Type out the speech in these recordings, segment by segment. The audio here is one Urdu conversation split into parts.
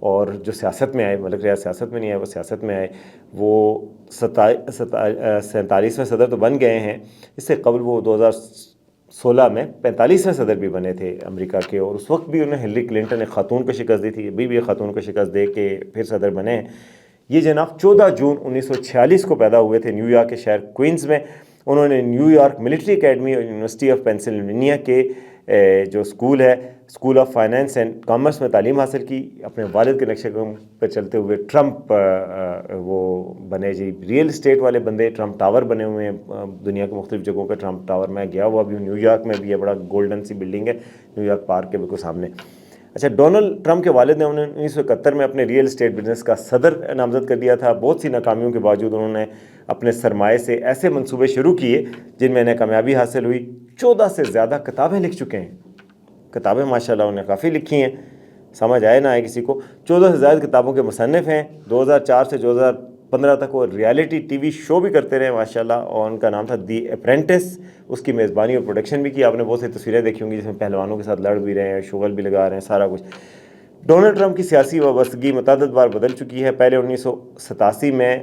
اور جو سیاست میں آئے، ملک ریاض سیاست میں نہیں آئے، وہ سیاست میں آئے، وہ 47ویں صدر تو بن گئے ہیں۔ اس سے قبل وہ 2016 میں 45ویں صدر بھی بنے تھے امریکہ کے، اور اس وقت بھی انہیں ہلری کلنٹن ایک خاتون کو شکست دی تھی، ابھی بھی ایک خاتون کو شکست دے کے پھر صدر بنے ہیں۔ یہ جناب 14 جون 1946 کو پیدا ہوئے تھے نیو یارک کے شہر کوئنز میں۔ انہوں نے نیو یارک ملٹری اکیڈمی اور یونیورسٹی آف پینسلوینیا کے جو اسکول ہے، school of finance and commerce میں تعلیم حاصل کی۔ اپنے والد کے نقشے قدم پر چلتے ہوئے ٹرمپ وہ بنے جی، ریئل اسٹیٹ والے بندے، ٹرمپ ٹاور بنے ہوئے ہیں دنیا کے مختلف جگہوں پہ۔ ٹرمپ ٹاور میں گیا ہوا بھی ہوں، نیو یارک میں بھی ہے، بڑا گولڈن سی بلڈنگ ہے نیو یارک پارک کے بالکل سامنے۔ اچھا، ڈونلڈ ٹرمپ کے والد نے انہیں 1971 میں اپنے ریئل اسٹیٹ بزنس کا صدر نامزد کر دیا تھا۔ بہت سی ناکامیوں کے باوجود انہوں نے اپنے سرمایے سے ایسے منصوبے شروع کیے جن میں انہیں کامیابی حاصل ہوئی۔ 14 سے زیادہ کتابیں لکھ چکے ہیں، کتابیں ماشاءاللہ انہیں کافی لکھی ہیں، سمجھ آئے نہ آئے کسی کو۔ 14 سے زیادہ کتابوں کے مصنف ہیں۔ 2004 سے 2015 تک وہ ریالٹی ٹی وی شو بھی کرتے رہے ماشاءاللہ، اور ان کا نام تھا دی اپرینٹس۔ اس کی میزبانی اور پروڈکشن بھی کی۔ آپ نے بہت سی تصویریں دیکھی ہوں گی جس میں پہلوانوں کے ساتھ لڑ بھی رہے ہیں، شغل بھی لگا رہے ہیں، سارا کچھ۔ ڈونلڈ ٹرمپ کی سیاسی وابستگی متعدد بار بدل چکی ہے۔ پہلے 1987 میں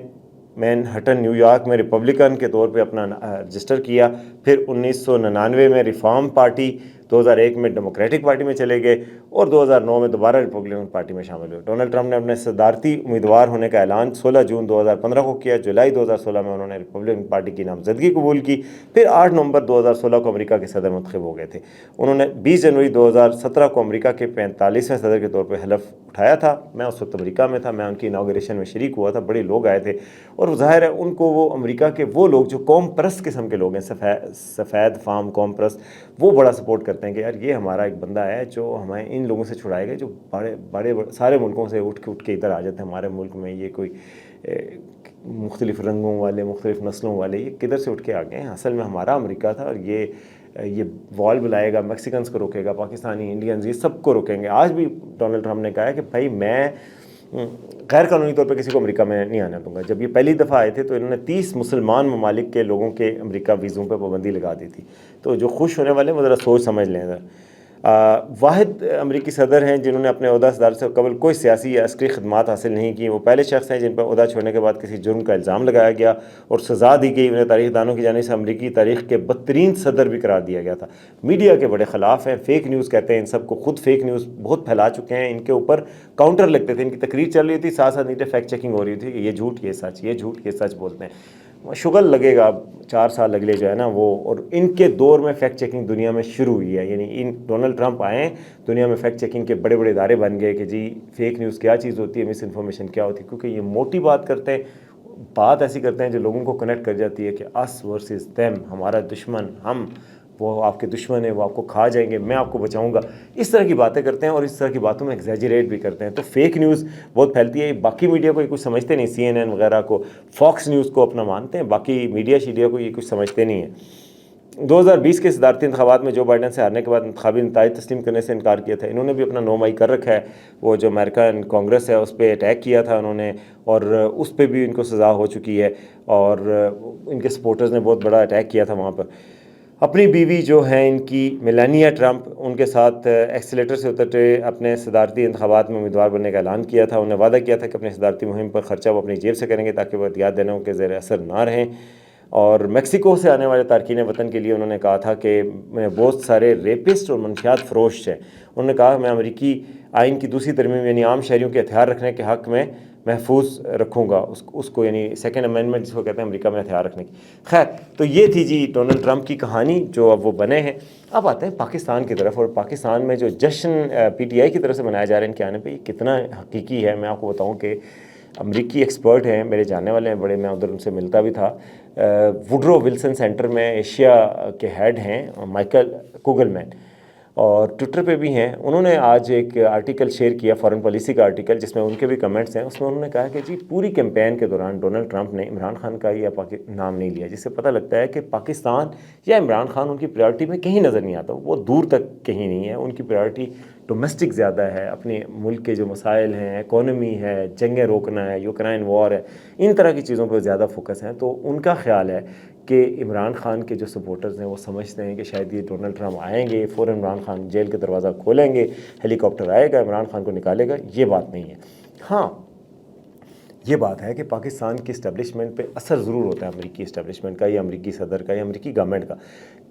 مین ہٹن نیو یارک میں ریپبلکن کے طور پہ اپنا رجسٹر کیا، پھر 1999 میں ریفارم پارٹی، 2001 میں ڈیموکریٹک پارٹی میں چلے گئے، اور 2009 میں دوبارہ ریپبلکن پارٹی میں شامل ہوئے۔ ڈونلڈ ٹرمپ نے اپنے صدارتی امیدوار ہونے کا اعلان 16 جون 2015 کو کیا۔ جولائی 2016 میں انہوں نے ریپبلکن پارٹی کی نامزدگی قبول کی، پھر 8 نومبر 2016 کو امریکہ کے صدر منتخب ہو گئے تھے۔ انہوں نے 20 جنوری 2017 کو امریکہ کے 45ویں صدر کے طور پہ حلف اٹھایا تھا۔ میں اس وقت امریکہ میں تھا، میں ان کی اناگوریشن میں شریک ہوا تھا، بڑے لوگ آئے تھے، اور ظاہر ہے ان کو وہ امریکہ کے وہ لوگ جو قوم پرست قسم کے لوگ ہیں، سفید فام قوم پرست، وہ بڑا سپورٹ کرتے ہیں کہ یار یہ ہمارا ایک بندہ ہے جو ہمیں ان لوگوں سے چھڑائے گا جو بڑے سارے ملکوں سے اٹھ کے ادھر آ جاتے ہیں ہمارے ملک میں۔ یہ کوئی مختلف رنگوں والے، مختلف نسلوں والے، یہ کدھر سے اٹھ کے آ گئے ہیں؟ اصل میں ہمارا امریکہ تھا، اور یہ وال بلائے گا، میکسیکنز کو روکے گا، پاکستانی، انڈینز، یہ سب کو روکیں گے۔ آج بھی ڈونلڈ ٹرمپ نے کہا ہے کہ بھائی میں غیر قانونی طور پہ کسی کو امریکہ میں نہیں آنے دوں گا۔ جب یہ پہلی دفعہ آئے تھے تو انہوں نے 30 مسلمان ممالک کے لوگوں کے امریکہ ویزوں پہ پابندی لگا دی تھی۔ تو جو خوش ہونے والے ہیں وہ ذرا سوچ سمجھ لیں ذرا۔ واحد امریکی صدر ہیں جنہوں نے اپنے عہدہ صدارت سے قبل کوئی سیاسی یا عسکری خدمات حاصل نہیں کی۔ وہ پہلے شخص ہیں جن پر عہدہ چھوڑنے کے بعد کسی جرم کا الزام لگایا گیا اور سزا دی گئی۔ انہیں تاریخ دانوں کی جانب سے امریکی تاریخ کے بدترین صدر بھی قرار دیا گیا تھا۔ میڈیا کے بڑے خلاف ہیں، فیک نیوز کہتے ہیں ان سب کو، خود فیک نیوز بہت پھیلا چکے ہیں، ان کے اوپر کاؤنٹر لگتے تھے، ان کی تقریر چل رہی تھی، ساتھ ساتھ نیچے فیکٹ چیکنگ ہو رہی تھی کہ یہ جھوٹ یہ سچ، یہ جھوٹ یہ سچ بولتے ہیں۔ شغل لگے گا 4 سال اگلے جو ہے نا وہ، اور ان کے دور میں فیکٹ چیکنگ دنیا میں شروع ہوئی ہے۔ یعنی ان ڈونلڈ ٹرمپ آئے، دنیا میں فیکٹ چیکنگ کے بڑے بڑے ادارے بن گئے کہ جی فیک نیوز کیا چیز ہوتی ہے، مس انفارمیشن کیا ہوتی ہے، کیونکہ یہ موٹی بات کرتے ہیں، بات ایسی کرتے ہیں جو لوگوں کو کنیکٹ کر جاتی ہے کہ اس ورسز دیم، ہمارا دشمن ہم، وہ آپ کے دشمن ہیں، وہ آپ کو کھا جائیں گے، میں آپ کو بچاؤں گا، اس طرح کی باتیں کرتے ہیں، اور اس طرح کی باتوں میں ایگزیجریٹ بھی کرتے ہیں۔ تو فیک نیوز بہت پھیلتی ہے۔ باقی میڈیا کو یہ کچھ سمجھتے نہیں، CNN وغیرہ کو، فاکس نیوز کو اپنا مانتے ہیں، باقی میڈیا شیڈیا کو یہ کچھ سمجھتے نہیں ہیں۔ 2020 کے صدارتی انتخابات میں جو بائیڈن سے ہارنے کے بعد انتخابی نتائج تسلیم کرنے سے انکار کیا تھا۔ انہوں نے بھی اپنا 9 مئی کر رکھا ہے، وہ جو امریکن کانگریس ہے اس پہ اٹیک کیا تھا انہوں نے، اور اس پہ بھی ان کو سزا ہو چکی ہے، اور ان کے سپورٹرز نے بہت بڑا اٹیک کیا تھا وہاں پر۔ اپنی بیوی جو ہیں ان کی میلانیا ٹرمپ، ان کے ساتھ ایکسیلیٹر سے اترتے اپنے صدارتی انتخابات میں امیدوار بننے کا اعلان کیا تھا۔ انہیں وعدہ کیا تھا کہ اپنی صدارتی مہم پر خرچہ وہ اپنی جیب سے کریں گے تاکہ وہ احتیاط دینے کے زیر اثر نہ رہیں۔ اور میکسیکو سے آنے والے تارکین وطن کے لیے انہوں نے کہا تھا کہ بہت سارے ریپسٹ اور منشیات فروش ہیں۔ انہوں نے کہا میں امریکی آئین کی دوسری ترمیم یعنی عام شہریوں کے ہتھیار رکھنے کے حق میں محفوظ رکھوں گا اس کو، یعنی سیکنڈ امینڈمنٹ جس کو کہتے ہیں امریکہ میں ہتھیار رکھنے کی۔ خیر، تو یہ تھی جی ڈونلڈ ٹرمپ کی کہانی جو اب وہ بنے ہیں۔ اب آتے ہیں پاکستان کی طرف، اور پاکستان میں جو جشن PTI کی طرف سے منایا جا رہا ہے ان کے آنے پہ، یہ کتنا حقیقی ہے میں آپ کو بتاؤں کہ امریکی ایکسپرٹ ہیں میرے جاننے والے ہیں بڑے، میں ادھر ان سے ملتا بھی تھا، ووڈرو ولسن سینٹر میں ایشیا کے ہیڈ ہیں مائیکل کوگل مین، اور ٹویٹر پہ بھی ہیں۔ انہوں نے آج ایک آرٹیکل شیئر کیا، فارن پالیسی کا آرٹیکل، جس میں ان کے بھی کمنٹس ہیں۔ اس میں انہوں نے کہا کہ جی پوری کیمپین کے دوران ڈونلڈ ٹرمپ نے عمران خان کا یا نام نہیں لیا، جس سے پتہ لگتا ہے کہ پاکستان یا عمران خان ان کی پریورٹی میں کہیں نظر نہیں آتا، وہ دور تک کہیں نہیں ہے۔ ان کی پریورٹی ڈومیسٹک زیادہ ہے، اپنے ملک کے جو مسائل ہیں، اکانومی ہے، جنگیں روکنا ہے، یوکرائن وار ہے، ان طرح کی چیزوں پہ زیادہ فوکس ہیں. تو ان کا خیال ہے کہ عمران خان کے جو سپورٹرز ہیں وہ سمجھتے ہیں کہ شاید یہ ڈونلڈ ٹرمپ آئیں گے، فوراً عمران خان جیل کا دروازہ کھولیں گے، ہیلی کاپٹر آئے گا، عمران خان کو نکالے گا. یہ بات نہیں ہے. ہاں یہ بات ہے کہ پاکستان کی اسٹیبلشمنٹ پہ اثر ضرور ہوتا ہے، امریکی اسٹیبلشمنٹ کا یا امریکی صدر کا یا امریکی گورنمنٹ کا.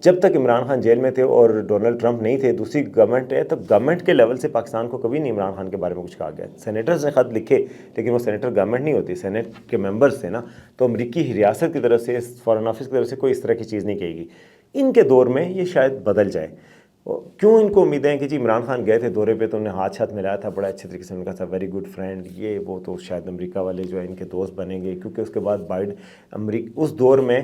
جب تک عمران خان جیل میں تھے اور ڈونلڈ ٹرمپ نہیں تھے، دوسری گورنمنٹ ہے، تب گورنمنٹ کے لیول سے پاکستان کو کبھی نہیں عمران خان کے بارے میں کچھ کہا گیا. سینیٹرز نے خط لکھے لیکن وہ سینیٹر گورنمنٹ نہیں ہوتی، سینیٹ کے ممبرز تھے نا. تو امریکی ریاست کی طرف سے، فارن آفس کی طرف سے کوئی اس طرح کی چیز نہیں کہے گی. ان کے دور میں یہ شاید بدل جائے. کیوں ان کو امیدیں ہیں کہ جی عمران خان گئے تھے دورے پہ تو انہیں ہاتھ ملایا تھا، بڑا اچھے طریقے سے ان کا تھا ویری گڈ فرینڈ، یہ وہ، تو شاید امریکہ والے جو ہے ان کے دوست بنیں گے. کیونکہ اس کے بعد اس دور میں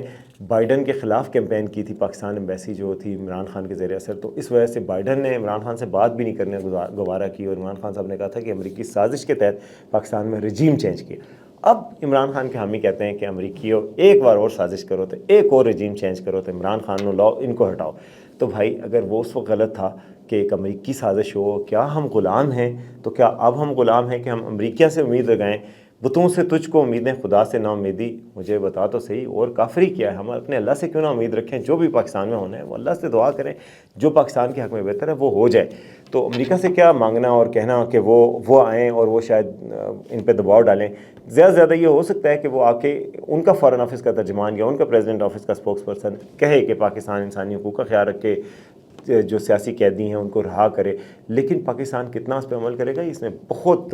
بائیڈن کے خلاف کیمپین کی تھی پاکستان ایمبیسی جو تھی عمران خان کے زیر اثر. تو اس وجہ سے بائیڈن نے عمران خان سے بات بھی نہیں کرنے گوارا کی، اور عمران خان صاحب نے کہا تھا کہ امریکی سازش کے تحت پاکستان میں رجیم چینج کیا. اب عمران خان کے حامی کہتے ہیں کہ امریکیوں ایک بار اور سازش کرو تو ایک اور رجیم چینج کرو تو عمران خان لاؤ، ان کو ہٹاؤ. تو بھائی اگر وہ اس وقت غلط تھا کہ ایک امریکی سازش ہو، کیا ہم غلام ہیں؟ تو کیا اب ہم غلام ہیں کہ ہم امریکہ سے امید لگائیں؟ بتوں سے تجھ کو امیدیں، خدا سے نا امیدی. مجھے بتا تو صحیح، اور کافری کیا ہے؟ ہم اپنے اللہ سے کیوں نہ امید رکھیں؟ جو بھی پاکستان میں ہونا ہے وہ اللہ سے دعا کریں، جو پاکستان کے حق میں بہتر ہے وہ ہو جائے. تو امریکہ سے کیا مانگنا اور کہنا کہ وہ آئیں اور وہ شاید ان پہ دباؤ ڈالیں. زیادہ سے زیادہ یہ ہو سکتا ہے کہ وہ آ کے ان کا فارن آفس کا ترجمان یا ان کا پریزیڈنٹ آفس کا اسپوکس پرسن کہے کہ پاکستان انسانی حقوق کا خیال رکھے، جو سیاسی قیدی ہیں ان کو رہا کرے. لیکن پاکستان کتنا اس پہ عمل کرے گا، اس میں بہت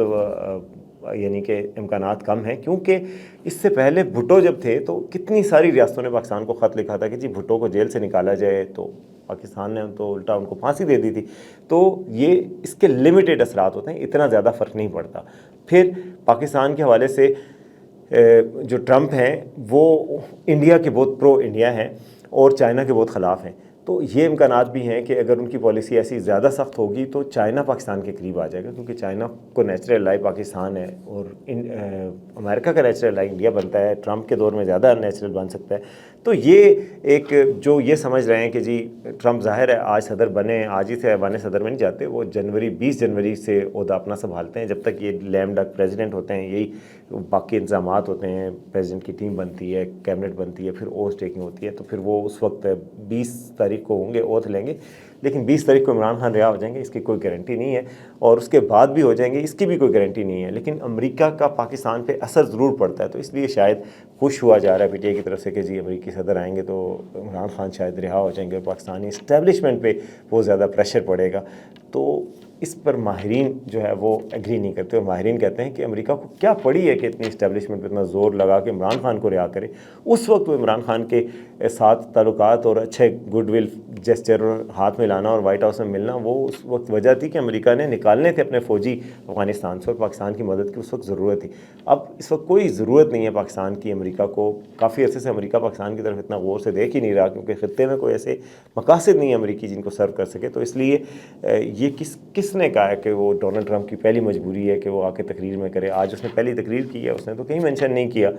یعنی کہ امکانات کم ہیں. کیونکہ اس سے پہلے بھٹو جب تھے تو کتنی ساری ریاستوں نے پاکستان کو خط لکھا تھا کہ جی بھٹو کو جیل سے نکالا جائے، تو پاکستان نے تو الٹا ان کو پھانسی دے دی تھی. تو یہ اس کے لمیٹڈ اثرات ہوتے ہیں، اتنا زیادہ فرق نہیں پڑتا. پھر پاکستان کے حوالے سے جو ٹرمپ ہیں وہ انڈیا کے بہت پرو انڈیا ہیں اور چائنا کے بہت خلاف ہیں. تو یہ امکانات بھی ہیں کہ اگر ان کی پالیسی ایسی زیادہ سخت ہوگی تو چائنا پاکستان کے قریب آ جائے گا. کیونکہ چائنا کو نیچرل الائی پاکستان ہے اور امریکہ کا نیچرل الائی انڈیا بنتا ہے، ٹرمپ کے دور میں زیادہ نیچرل بن سکتا ہے. تو یہ ایک جو یہ سمجھ رہے ہیں کہ جی ٹرمپ ظاہر ہے آج صدر بنے، آج ہی سے ایوان صدر میں نہیں جاتے، وہ 20 جنوری سے عہدہ اپنا سنبھالتے ہیں. جب تک یہ لیم ڈک پریزیڈنٹ ہوتے ہیں، یہی باقی انتظامات ہوتے ہیں، پریزیڈنٹ کی ٹیم بنتی ہے، کیبنٹ بنتی ہے، پھر اوتھ ٹیکنگ ہوتی ہے. تو پھر وہ اس وقت 20 تاریخ کو ہوں گے، اوتھ لیں گے. لیکن 20 تاریخ کو عمران خان رہا ہو جائیں گے اس کی کوئی گارنٹی نہیں ہے، اور اس کے بعد بھی ہو جائیں گے اس کی بھی کوئی گارنٹی نہیں ہے. لیکن امریکہ کا پاکستان پہ اثر ضرور پڑتا ہے. تو اس لیے شاید خوش ہوا جا رہا ہے پی ٹی آئی کی طرف سے کہ جی امریکی صدر آئیں گے تو عمران خان شاید رہا ہو جائیں گے، اور پاکستانی اسٹیبلشمنٹ پہ بہت زیادہ پریشر پڑے گا. تو اس پر ماہرین جو ہے وہ ایگری نہیں کرتے، اور ماہرین کہتے ہیں کہ امریکہ کو کیا پڑی ہے کہ اتنی اسٹیبلشمنٹ پہ اتنا زور لگا کہ عمران خان کو رہا کرے. اس وقت وہ عمران خان کے ساتھ تعلقات اور اچھے گڈ ول جیسچر اور ہاتھ میں لانا اور وائٹ ہاؤس میں ملنا، وہ اس وقت وجہ تھی کہ امریکہ نے نکالنے تھے اپنے فوجی افغانستان سے، اور پاکستان کی مدد کی اس وقت ضرورت تھی. اب اس وقت کوئی ضرورت نہیں ہے پاکستان کی امریکہ کو. کافی عرصے سے امریکہ پاکستان کی طرف اتنا غور سے دیکھ ہی نہیں رہا، کیونکہ خطے میں کوئی ایسے مقاصد نہیں ہے امریکی جن کو سرو کر سکے. تو اس لیے یہ کس نے کہا ہے کہ وہ ڈونلڈ ٹرمپ کی پہلی مجبوری ہے کہ وہ آ کے تقریر میں کرے؟ آج اس نے پہلی تقریر کی ہے، اس نے تو کہیں مینشن نہیں کیا.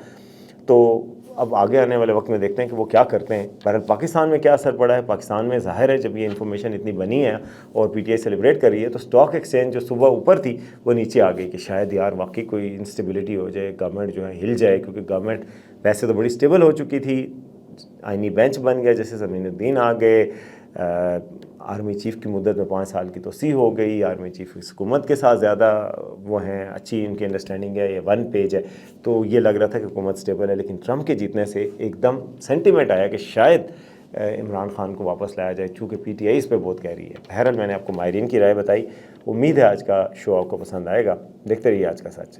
تو اب آگے آنے والے وقت میں دیکھتے ہیں کہ وہ کیا کرتے ہیں. بہرحال پاکستان میں کیا اثر پڑا ہے؟ پاکستان میں ظاہر ہے جب یہ انفارمیشن اتنی بنی ہے اور پی ٹی آئی سیلیبریٹ کر رہی ہے تو اسٹاک ایکسچینج جو صبح اوپر تھی وہ نیچے آ گئی کہ شاید یار واقعی کوئی انسٹیبلٹی ہو جائے، گورنمنٹ جو ہے ہل جائے. کیونکہ گورنمنٹ ویسے تو بڑی اسٹیبل ہو چکی تھی، آئینی بینچ بن گیا، جیسے زمین الدین آ گئے، آرمی چیف کی مدت میں 5 سال کی توسیع ہو گئی، آرمی چیف اس حکومت کے ساتھ زیادہ وہ ہیں، اچھی ان کی انڈرسٹینڈنگ ہے، یہ 1 پیج ہے. تو یہ لگ رہا تھا کہ حکومت اسٹیبل ہے. لیکن ٹرمپ کے جیتنے سے ایک دم سینٹیمنٹ آیا کہ شاید عمران خان کو واپس لایا جائے، چونکہ پی ٹی آئی اس پہ بہت کہہ رہی ہے. بہرحال میں نے آپ کو ماہرین کی رائے بتائی. امید ہے آج کا شو آپ کو پسند آئے گا. دیکھتے رہیے آج کا سچ.